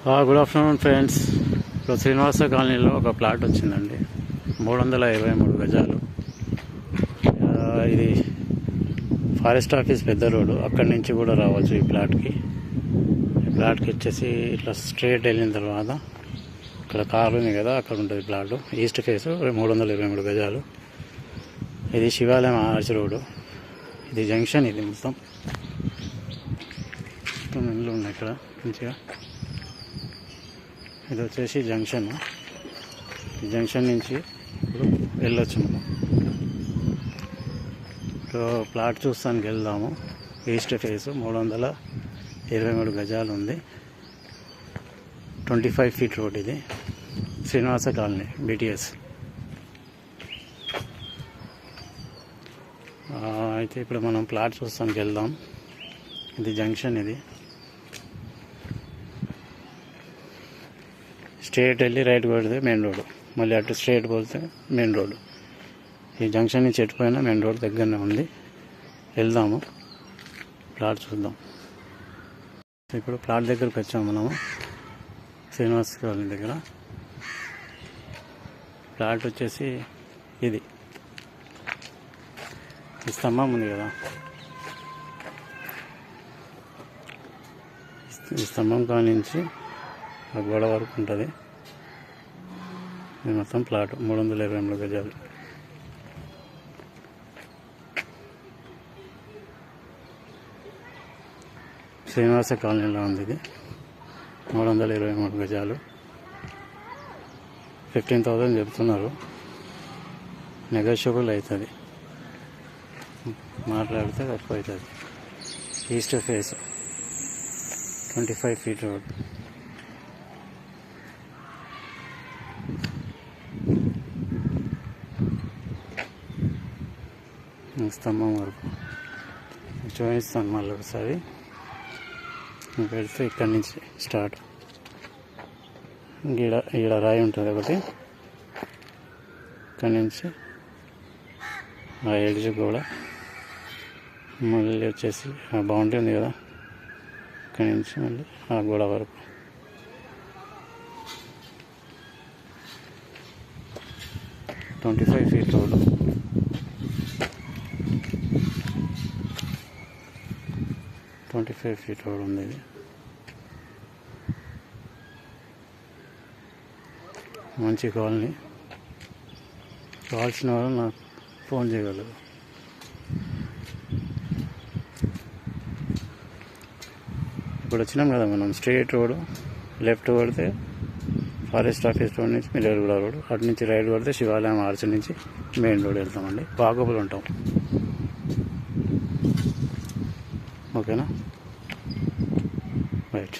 Good afternoon friends. ఇప్పుడు శ్రీనివాస కాలనీలో ఒక ప్లాట్ వచ్చిందండి, 323 గజాలు. ఇది ఫారెస్ట్ ఆఫీస్ పెద్ద రోడ్డు, అక్కడి నుంచి కూడా రావచ్చు ఈ ప్లాట్కి. వచ్చేసి ఇట్లా స్ట్రైట్ వెళ్ళిన తర్వాత ఇక్కడ కారు ఉంది కదా, అక్కడ ఉంటుంది ప్లాట్. ఈస్ట్ ఫేస్ 323 గజాలు. ఇది శివాలయం ఆర్చ్ రోడ్డు. ఇది జంక్షన్. ఇది మొత్తం ఇల్లు ఉన్నాయి ఇక్కడ మంచిగా. ఇది వచ్చేసి జంక్షన్. ఈ జంక్షన్ నుంచి ఇప్పుడు వెళ్ళొచ్చు మనం. ఇప్పుడు ప్లాట్ చూస్తానికి వెళ్దాము. ఈస్ట్ ఫేస్ 323 గజాలు ఉంది. 25 ఫీట్ రోడ్. ఇది శ్రీనివాస కాలనీ BTS. అయితే ఇప్పుడు మనం ప్లాట్ చూస్తానికి వెళ్దాం. ఇది జంక్షన్. ఇది స్ట్రేట్ వెళ్ళి రైట్ కొడితే మెయిన్ రోడ్డు, మళ్ళీ అటు స్ట్రేట్ పోతే మెయిన్ రోడ్డు. ఈ జంక్షన్ నుంచి ఎటుపోయినా మెయిన్ రోడ్ దగ్గరనే ఉంది. వెళ్దాము, ప్లాట్ చూద్దాం. ఇప్పుడు ప్లాట్ దగ్గరికి వచ్చాము మనము, శ్రీనివాస కాలనీ దగ్గర. ప్లాట్ వచ్చేసి ఇది ఈ స్తంభం ఉంది కదా, ఈ స్తంభం కానించి ఆ గోడ వరకు ఉంటుంది. ఇది మొత్తం ప్లాట్ 323 గజాలు. శ్రీనివాస కాలనీలో ఉంది. ఇది 323 గజాలు. 15,000 చెప్తున్నారు, నెగోషియబుల్ అవుతుంది, మాట్లాడితే తక్కువ అవుతుంది. East face 25 feet road. స్తంభం వరకు చూపిస్తాను మళ్ళీ ఒకసారి. పెడితే ఇక్కడి నుంచి స్టార్ట్. ఈడ రాయి ఉంటుంది ఒకటి, ఇక్కడి నుంచి ఆ ఎడ్జ్ కూడా, మళ్ళీ వచ్చేసి ఆ బౌండరీ ఉంది కదా, ఇక్కడి నుంచి మళ్ళీ ఆ గోడ వరకు. Twenty 25 feet road. Feet road ఉంది. ఇది మంచి కాలనీ. కావాల్సిన వాళ్ళు నాకు ఫోన్ చేయగలరు. ఇప్పుడు వచ్చినాం కదా మనం, స్ట్రైట్ రోడ్ లెఫ్ట్ కొడితే ఫారెస్ట్ ఆఫీస్ రోడ్ నుంచి మిర్యాలగూడ రోడ్, అటు నుంచి రైట్ కొడితే శివాలయం ఆర్చ్ నుంచి మెయిన్ రోడ్ వెళ్తామండి. వాకబుల్ ఉంటాం. ఓకేనా? రైట్.